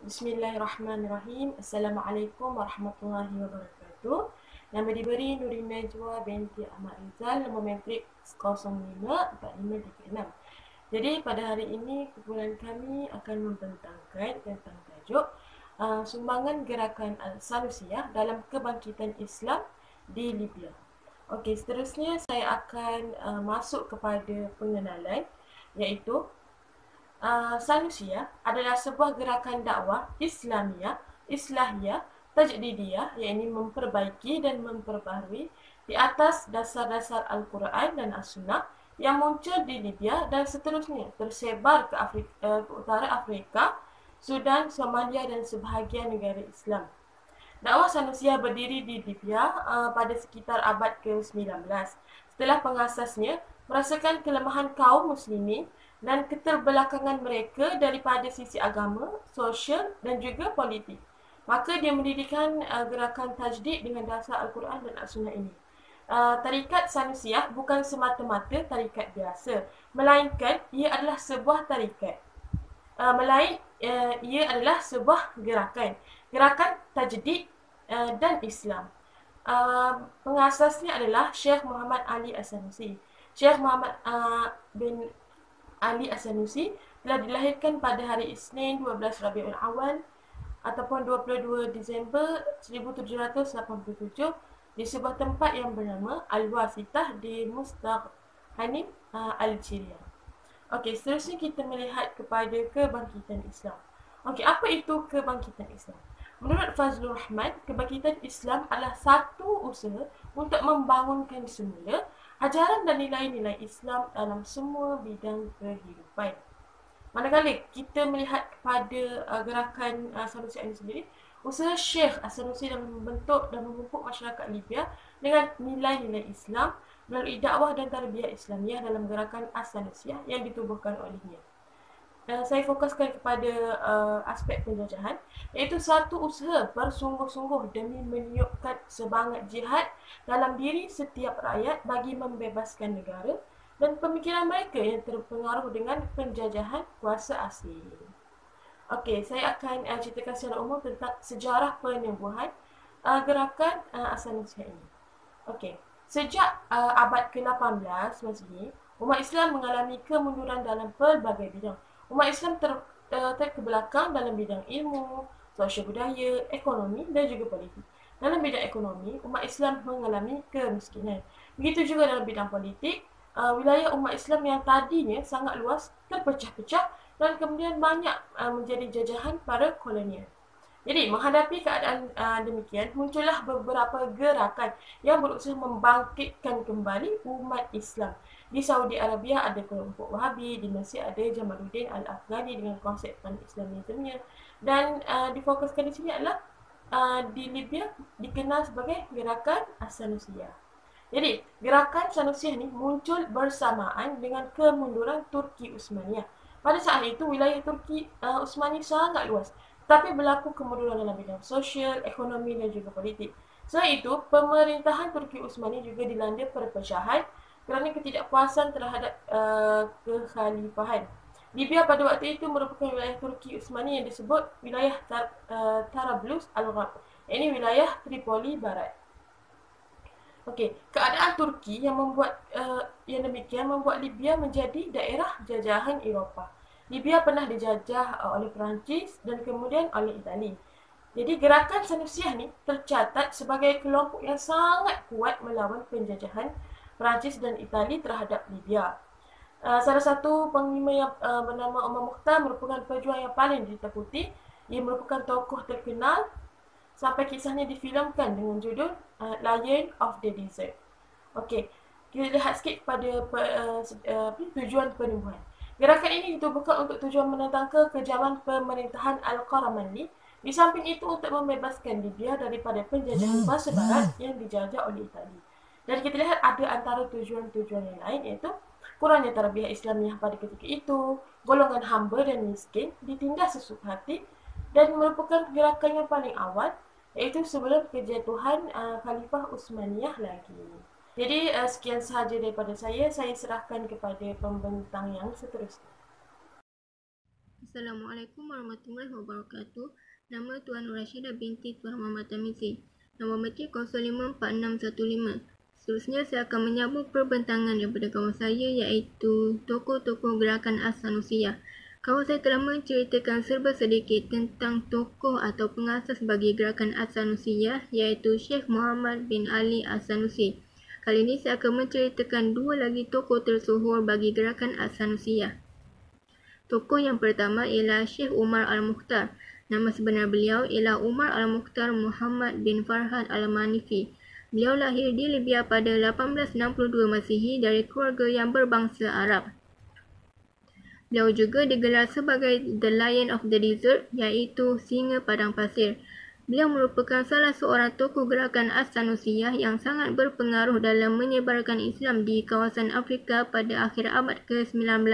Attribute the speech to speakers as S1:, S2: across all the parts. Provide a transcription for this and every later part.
S1: Bismillahirrahmanirrahim. Assalamualaikum warahmatullahi wabarakatuh. Nama diberi Nuri Najwa binti Ahmad Rizal, nombor matrik 054536. Jadi pada hari ini kumpulan kami akan membentangkan tentang tajuk sumbangan gerakan Al-Salusiyah dalam kebangkitan Islam di Libya. Okey, seterusnya saya akan masuk kepada pengenalan, iaitu Sanusia adalah sebuah gerakan dakwah Islahiyah, Tajdidiyah, iaitu memperbaiki dan memperbaharui di atas dasar-dasar Al-Quran dan As-Sunnah yang muncul di Libya dan seterusnya tersebar ke utara Afrika, Sudan, Somalia dan sebahagian negara Islam. Dakwah Sanusia berdiri di Libya pada sekitar abad ke-19. Setelah pengasasnya merasakan kelemahan kaum muslimin dan keterbelakangan mereka daripada sisi agama, sosial dan juga politik. Maka dia mendirikan gerakan tajdid dengan dasar Al-Quran dan As-Sunnah ini. Tarikat Sanusiyah bukan semata-mata tarikat biasa, melainkan ia adalah sebuah tarikat. Ia adalah sebuah gerakan tajdid dan Islam. Pengasasnya adalah Syekh Muhammad Ali As-Sanusi. Syekh Muhammad bin Ali As-Sanusi telah dilahirkan pada hari Isnin 12 Rabiul Awal ataupun 22 Disember 1787 di sebuah tempat yang bernama Al-Wasitah di Mustaghanim, Algeria. Okey, seterusnya kita melihat kepada kebangkitan Islam. Okey, apa itu kebangkitan Islam? Menurut Fazlur Rahman, kebangkitan Islam adalah satu usaha untuk membangunkan semula ajaran dan nilai-nilai Islam dalam semua bidang kehidupan. Manakala kita melihat kepada gerakan Sanusi ini sendiri, usaha Syekh As-Sanusi dalam membentuk dan memupuk masyarakat Libya dengan nilai-nilai Islam melalui dakwah dan tarbiyah Islamiah dalam gerakan As-Sanusiyah yang ditubuhkan olehnya. Saya fokuskan kepada aspek penjajahan, iaitu satu usaha bersungguh-sungguh demi meniupkan semangat jihad dalam diri setiap rakyat bagi membebaskan negara dan pemikiran mereka yang terpengaruh dengan penjajahan kuasa asing. Okey, saya akan ceritakan secara umum tentang sejarah penyembuhan gerakan As-Sanusiyah ini. Okey, sejak abad ke-18 Masihi, umat Islam mengalami kemunduran dalam pelbagai bidang. Umat Islam terkebelakang dalam bidang ilmu, sosial budaya, ekonomi dan juga politik. Dalam bidang ekonomi, umat Islam mengalami kemiskinan. Begitu juga dalam bidang politik, wilayah umat Islam yang tadinya sangat luas terpecah-pecah dan kemudian banyak menjadi jajahan para kolonial. Jadi, menghadapi keadaan demikian, muncullah beberapa gerakan yang berusaha membangkitkan kembali umat Islam. Di Saudi Arabia ada kelompok Wahabi, di Mesir ada Jamaluddin Al-Afghani dengan konsep pan-Islamismenya, dan difokuskan di sini adalah di Libya dikenal sebagai gerakan As-Sanusiyah. Jadi, gerakan Sanusiyah ini muncul bersamaan dengan kemunduran Turki Utsmaniyah. Pada saat itu, wilayah Turki Utsmani sangat luas, tapi berlaku kemunduran dalam bidang sosial, ekonomi dan juga politik. Selain itu, pemerintahan Turki Utsmani juga dilanda perpecahan kerana ketidakpuasan terhadap kekhalifahan. Libya pada waktu itu merupakan wilayah Turki Utsmani yang disebut wilayah Tarablus Al-Gharb, ini wilayah Tripoli Barat. Okey, keadaan Turki yang demikian membuat Libya menjadi daerah jajahan Eropah. Libya pernah dijajah oleh Perancis dan kemudian oleh Itali. Jadi gerakan Sanusiyah ni tercatat sebagai kelompok yang sangat kuat melawan penjajahan Perancis dan Itali terhadap Libya. Salah satu panglima yang bernama Omar Mukhtar merupakan pejuang yang paling ditakuti. Ia merupakan tokoh terkenal sampai kisahnya difilmkan dengan judul Lion of the Desert. Okey, kita lihat sikit pada tujuan penyembuhan. Gerakan ini ditubuhkan untuk tujuan menentang kekejaman pemerintahan Al-Qaramanli. Di samping itu untuk membebaskan Libya daripada penjajahan kuasa barat yang dijajah oleh Itali. Dan kita lihat ada antara tujuan-tujuan yang lain, iaitu kurangnya tarbiyah Islamiah pada ketika itu, golongan hamba dan miskin ditindas sesuka hati, dan merupakan gerakan yang paling awal, iaitu sebelum kejatuhan Khalifah Utsmaniyah lagi. Jadi sekian sahaja daripada saya serahkan kepada pembentang yang seterusnya.
S2: Assalamualaikum warahmatullahi wabarakatuh. Nama Tuan Nur Rashidah binti Tuan Muhammad Tamizi. Nombor metik 054615. Seterusnya saya akan menyambung perbentangan daripada kawan saya iaitu tokoh-tokoh gerakan As-Sanusiyah. Kawan saya telah menceritakan serba sedikit tentang tokoh atau pengasas bagi gerakan As-Sanusiyah iaitu Syekh Muhammad bin Ali As-Sanusi. Kali ini saya akan menceritakan dua lagi tokoh tersohor bagi gerakan As-Sanusiyah. Tokoh yang pertama ialah Syekh Umar Al-Mukhtar. Nama sebenar beliau ialah Umar Al-Mukhtar Muhammad bin Farhad Al-Manifi. Beliau lahir di Libya pada 1862 Masihi dari keluarga yang berbangsa Arab. Beliau juga digelar sebagai The Lion of the Desert iaitu Singa Padang Pasir. Beliau merupakan salah seorang tokoh gerakan As-Sanusiyah yang sangat berpengaruh dalam menyebarkan Islam di kawasan Afrika pada akhir abad ke-19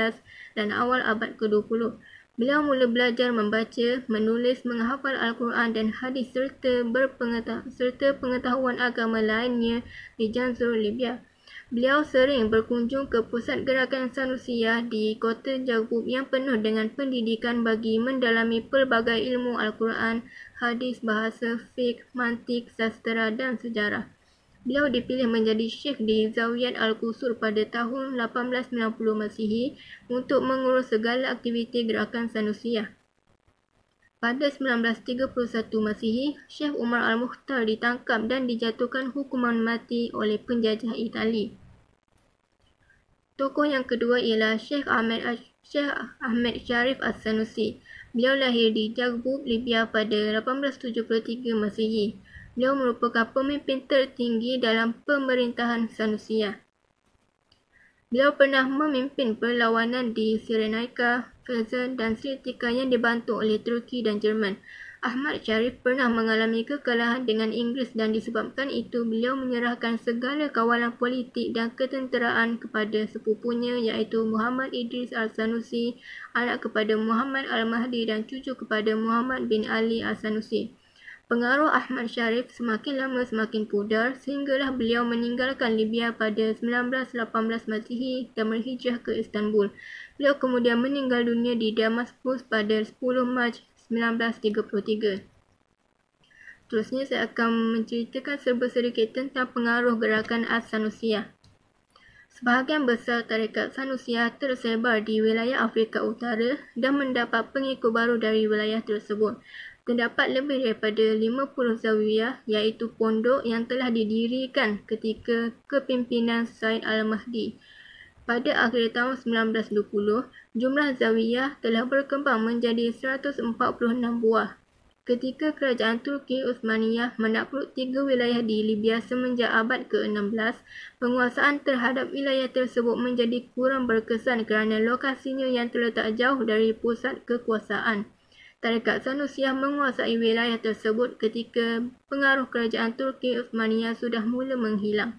S2: dan awal abad ke-20. Beliau mula belajar membaca, menulis, menghafal Al-Quran dan hadis serta pengetahuan agama lainnya di Janzur, Libya. Beliau sering berkunjung ke pusat gerakan Sanusiyah di kota Jagub yang penuh dengan pendidikan bagi mendalami pelbagai ilmu Al-Quran, hadis, bahasa, fiqh, mantik, sastera dan sejarah. Beliau dipilih menjadi syekh di Zawiyat Al-Qusur pada tahun 1890 Masihi untuk mengurus segala aktiviti gerakan Sanusiyah. Pada 1931 Masihi, Syekh Umar Al-Mukhtar ditangkap dan dijatuhkan hukuman mati oleh penjajah Itali. Tokoh yang kedua ialah Syekh Ahmed Sharif As-Sanusi. Beliau lahir di Jagub, Libya pada 1873 Masihi. Beliau merupakan pemimpin tertinggi dalam pemerintahan Sanusiyah. Beliau pernah memimpin perlawanan di Cyrenaica, Fezzan dan Sritika yang dibantu oleh Turki dan Jerman. Ahmad Sharif pernah mengalami kekalahan dengan Inggeris dan disebabkan itu beliau menyerahkan segala kawalan politik dan ketenteraan kepada sepupunya iaitu Muhammad Idris Al-Sanusi, anak kepada Muhammad Al-Mahdi dan cucu kepada Muhammad bin Ali Al-Sanusi. Pengaruh Ahmad Sharif semakin lama semakin pudar sehinggalah beliau meninggalkan Libya pada 1918 Masihi dan berhijrah ke Istanbul. Beliau kemudian meninggal dunia di Damaskus pada 10 Mac 1933. Terusnya saya akan menceritakan serba sedikit tentang pengaruh gerakan As-Sanusiyah. Sebahagian besar tarekat Sanusiyah tersebar di wilayah Afrika Utara dan mendapat pengikut baru dari wilayah tersebut. Terdapat lebih daripada 50 zawiyah iaitu pondok yang telah didirikan ketika kepimpinan Said Al-Mahdi. Pada akhir tahun 1920, jumlah zawiyah telah berkembang menjadi 146 buah. Ketika kerajaan Turki Uthmaniyah menakluk 3 wilayah di Libya semenjak abad ke-16, penguasaan terhadap wilayah tersebut menjadi kurang berkesan kerana lokasinya yang terletak jauh dari pusat kekuasaan. Tarekat Sanusiyah menguasai wilayah tersebut ketika pengaruh kerajaan Turki Uthmaniyah sudah mula menghilang.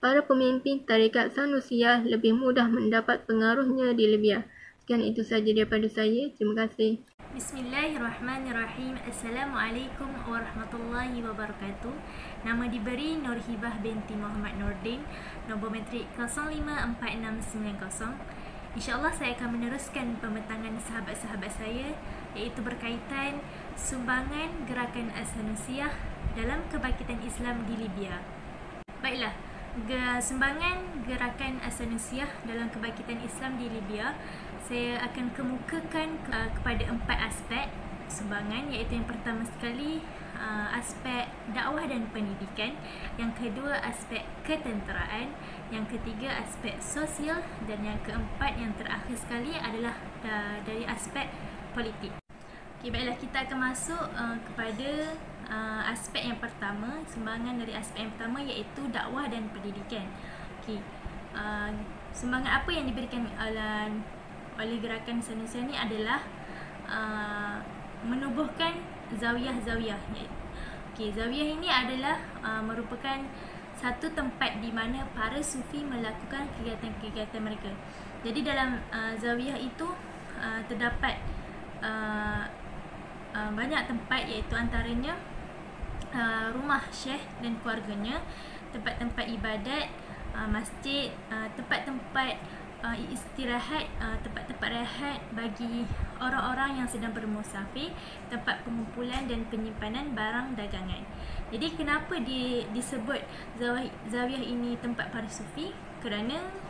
S2: Para pemimpin tarekat Sanusiyah lebih mudah mendapat pengaruhnya di Libya. Sekian itu sahaja daripada saya. Terima kasih.
S3: Bismillahirrahmanirrahim. Assalamualaikum warahmatullahi wabarakatuh. Nama diberi Nur Hibah binti Muhammad Nordin. Nombor metrik 054690. InsyaAllah saya akan meneruskan pembentangan sahabat-sahabat saya iaitu berkaitan sumbangan gerakan As-Sanusiyah dalam kebangkitan Islam di Libya. Baiklah, sumbangan gerakan As-Sanusiyah dalam kebangkitan Islam di Libya, saya akan kemukakan kepada 4 aspek sumbangan, iaitu yang pertama sekali aspek dakwah dan pendidikan, yang kedua aspek ketenteraan, yang ketiga aspek sosial, dan yang keempat yang terakhir sekali adalah dari aspek politik. Okay, baiklah, kita akan masuk kepada aspek yang pertama, sumbangan dari aspek yang pertama iaitu dakwah dan pendidikan. Okay, sumbangan apa yang diberikan oleh gerakan Sanusiyah ini adalah menubuhkan zawiyah-zawiyah. Okay, zawiyah ini adalah merupakan satu tempat di mana para sufi melakukan kegiatan-kegiatan mereka. Jadi dalam zawiyah itu terdapat banyak tempat, iaitu antaranya rumah syekh dan keluarganya, tempat-tempat ibadat, masjid, tempat-tempat istirahat, tempat-tempat rehat bagi orang-orang yang sedang bermusafir, tempat pengumpulan dan penyimpanan barang dagangan. Jadi kenapa disebut Zawiyah ini tempat para sufi? Kerana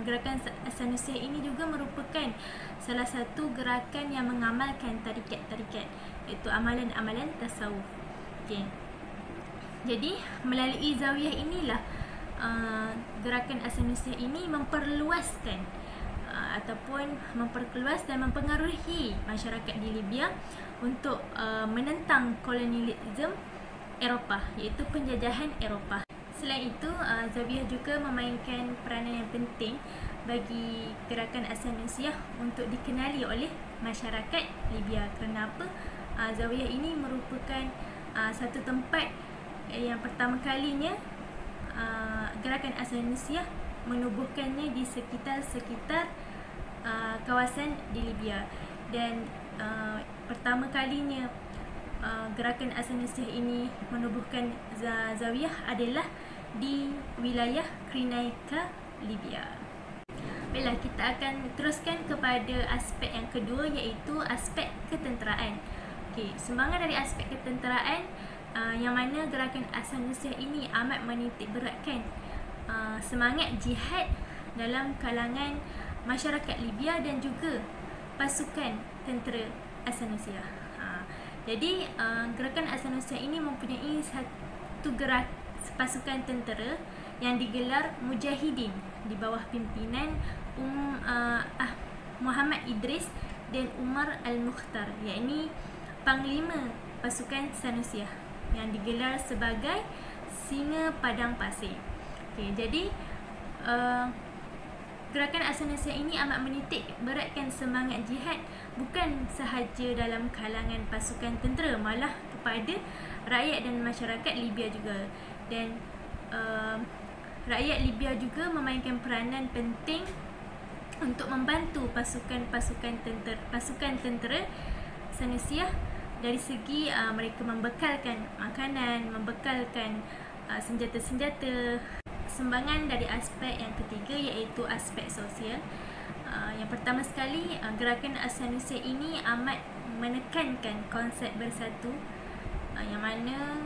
S3: gerakan As-Sanusiah ini juga merupakan salah satu gerakan yang mengamalkan tarikat-tarikat, iaitu amalan-amalan tasawuf. Okay. Jadi melalui Zawiyah inilah gerakan As-Sanusiah ini memperluaskan ataupun memperluas dan mempengaruhi masyarakat di Libya untuk menentang kolonialisme Eropah, iaitu penjajahan Eropah. Selain itu, Zawiyah juga memainkan peranan yang penting bagi gerakan As-Sanusiah untuk dikenali oleh masyarakat Libya. Kerana apa? Zawiyah ini merupakan satu tempat yang pertama kalinya gerakan As-Sanusiah menubuhkannya di sekitar kawasan di Libya. Dan pertama kalinya gerakan As-Sanusiah ini menubuhkan Zawiyah adalah di wilayah Cyrenaica, Libya. Baiklah, kita akan teruskan kepada aspek yang kedua, iaitu aspek ketenteraan. Okey, sumbangan dari aspek ketenteraan yang mana gerakan As-Sanusiah ini amat menitik beratkan semangat jihad dalam kalangan masyarakat Libya dan juga pasukan tentera As-Sanusiah. Jadi gerakan As-Sanusiah ini mempunyai satu pasukan tentera yang digelar Mujahidin di bawah pimpinan Muhammad Idris dan Umar Al-Mukhtar, iaitu panglima pasukan Sanusiah yang digelar sebagai Singa Padang Pasir. Okay, jadi gerakan As-Sanusiah ini amat menitik beratkan semangat jihad bukan sahaja dalam kalangan pasukan tentera, malah kepada rakyat dan masyarakat Libya juga. Dan rakyat Libya juga memainkan peranan penting untuk membantu pasukan tentera Sanusiah dari segi mereka membekalkan makanan, membekalkan senjata-senjata. Sumbangan dari aspek yang ketiga, iaitu aspek sosial. Yang pertama sekali, gerakan As-Sanusiah ini amat menekankan konsep bersatu, yang mana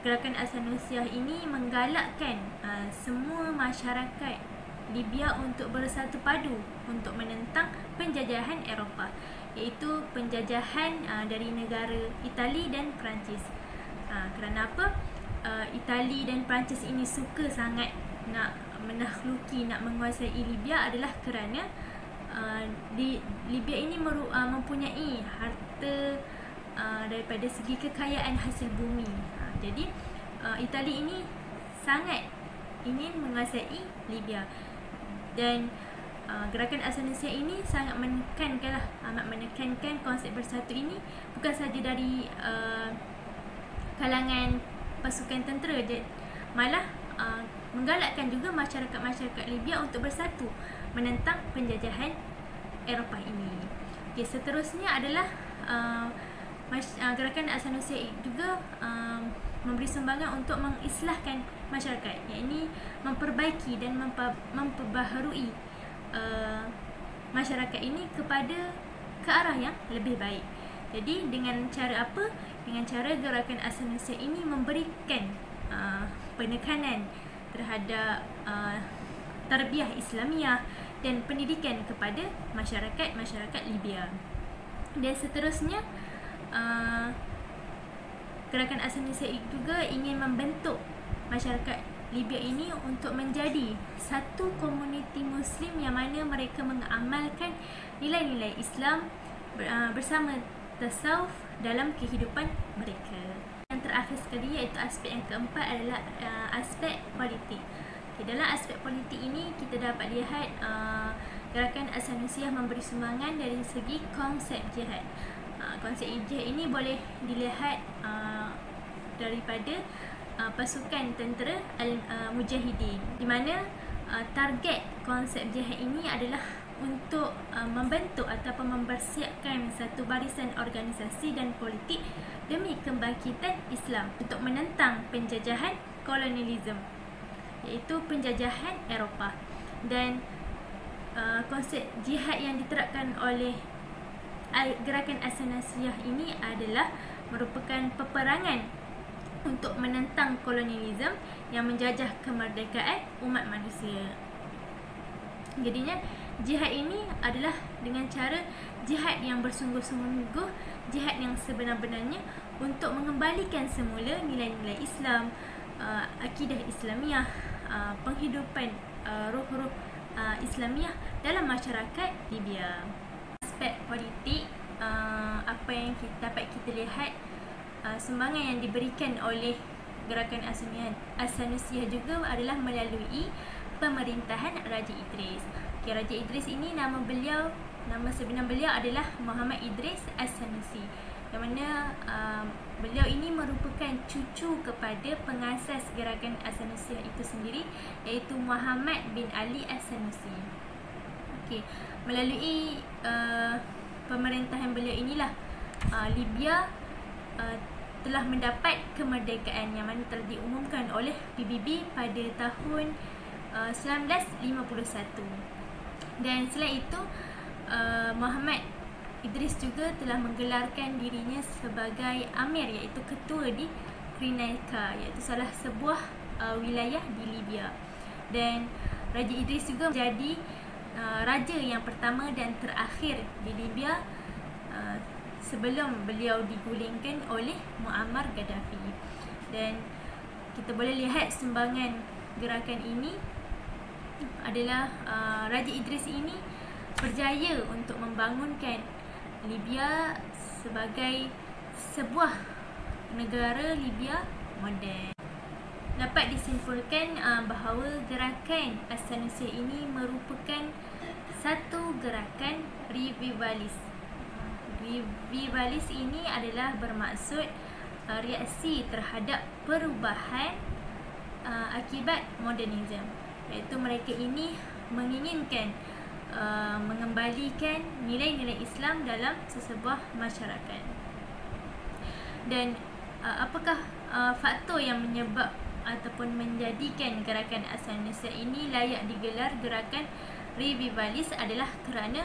S3: gerakan As-Sanusiah ini menggalakkan semua masyarakat Libya untuk bersatu padu untuk menentang penjajahan Eropah, iaitu penjajahan dari negara Itali dan Perancis. Kerana apa? Itali dan Perancis ini suka sangat nak menakhluki, nak menguasai Libya adalah kerana di Libya ini mempunyai harta daripada segi kekayaan hasil bumi. Jadi Itali ini sangat ingin menguasai Libya, dan gerakan As-Sanusiah ini sangat amat menekankan konsep bersatu ini bukan sahaja dari kalangan pasukan tentera, malah menggalakkan juga masyarakat Libya untuk bersatu menentang penjajahan Eropah ini. Okay, seterusnya adalah gerakan As-Sanusiah juga memberi sumbangan untuk mengislahkan masyarakat, iaitu memperbaiki dan memperbaharui masyarakat ini ke arah yang lebih baik. Jadi dengan cara apa? Dengan cara gerakan As-Sanusiah ini memberikan penekanan terhadap tarbiyah Islamiah dan pendidikan kepada masyarakat Libya. Dan seterusnya, gerakan As-Sanusiah juga ingin membentuk masyarakat Libya ini untuk menjadi satu komuniti Muslim yang mana mereka mengamalkan nilai-nilai Islam bersama tasawuf dalam kehidupan mereka. Yang terakhir sekali, iaitu aspek yang keempat, adalah aspek politik. Okay, dalam aspek politik ini kita dapat lihat gerakan As-Sanusiah memberi sumbangan dari segi konsep jihad. Konsep jihad ini boleh dilihat daripada pasukan tentera Mujahidin, di mana target konsep jihad ini adalah untuk membentuk ataupun mempersiapkan satu barisan organisasi dan politik demi kebangkitan Islam untuk menentang penjajahan kolonialisme, iaitu penjajahan Eropah. Dan konsep jihad yang diterapkan oleh gerakan As-Sanasiyah ini adalah merupakan peperangan untuk menentang kolonialisme yang menjajah kemerdekaan umat manusia. Jadinya jihad ini adalah dengan cara jihad yang bersungguh-sungguh, jihad yang sebenar-benarnya untuk mengembalikan semula nilai-nilai Islam, akidah Islamiah, penghidupan roh-roh Islamiah dalam masyarakat Libya. Aspek politik, apa yang dapat kita lihat, sumbangan yang diberikan oleh gerakan As-Sanasiyah juga adalah melalui pemerintahan Raja Idris. Raja Idris ini nama sebenar beliau adalah Muhammad Idris As-Sanusi, yang mana beliau ini merupakan cucu kepada pengasas gerakan As-Sanasiyah itu sendiri, iaitu Muhammad bin Ali As-Sanusi. Melalui pemerintahan beliau inilah Libya telah mendapat kemerdekaan yang mana telah diumumkan oleh PBB pada tahun 1951. Dan selain itu, Muhammad Idris juga telah menggelarkan dirinya sebagai Amir, iaitu ketua di Crineika, iaitu salah sebuah wilayah di Libya. Dan Raja Idris juga menjadi raja yang pertama dan terakhir di Libya sebelum beliau digulingkan oleh Muammar Gaddafi. Dan kita boleh lihat sumbangan gerakan ini adalah Raja Idris ini berjaya untuk membangunkan Libya sebagai sebuah negara Libya moden. Dapat disimpulkan bahawa gerakan As-Sanasiyah ini merupakan satu gerakan revivalis. Revivalis ini adalah bermaksud reaksi terhadap perubahan akibat modernisme, iaitu mereka ini menginginkan mengembalikan nilai-nilai Islam dalam sesebuah masyarakat. Dan apakah faktor yang menyebab ataupun menjadikan gerakan As-Sanasiyah ini layak digelar gerakan revivalis adalah kerana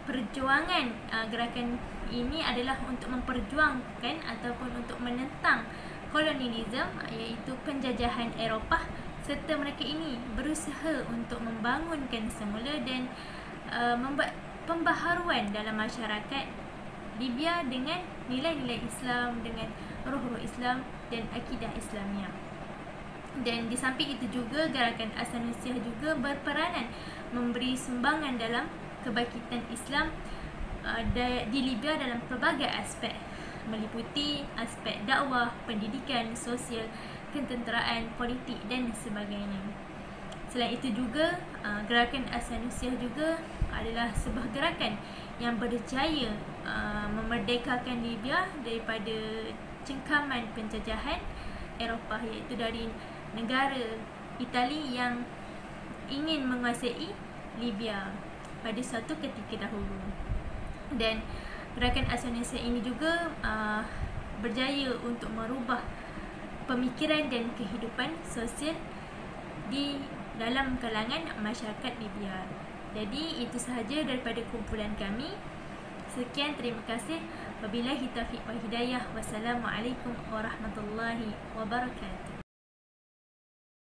S3: perjuangan gerakan ini adalah untuk memperjuangkan ataupun untuk menentang kolonialisme, iaitu penjajahan Eropah, serta mereka ini berusaha untuk membangunkan semula dan membuat pembaharuan dalam masyarakat Libya dengan nilai-nilai Islam, dengan roh-roh Islam dan akidah Islamiah. Dan di samping itu juga, gerakan As-Sanasiyah juga berperanan memberi sumbangan dalam kebangkitan Islam di Libya dalam pelbagai aspek, meliputi aspek dakwah, pendidikan, sosial, ketenteraan, politik dan sebagainya. Selain itu juga, gerakan As-Sanasiyah juga adalah sebuah gerakan yang berjaya memerdekakan Libya daripada cengkaman penjajahan Eropah, iaitu dari negara Itali yang ingin menguasai Libya pada suatu ketika dahulu. Dan gerakan As-Sanasiyah ini juga berjaya untuk merubah pemikiran dan kehidupan sosial di dalam kalangan masyarakat Libya. Jadi itu sahaja daripada kumpulan kami. Sekian, terima kasih. Wabillahi taufiq wal hidayah. Wassalamualaikum warahmatullahi wabarakatuh.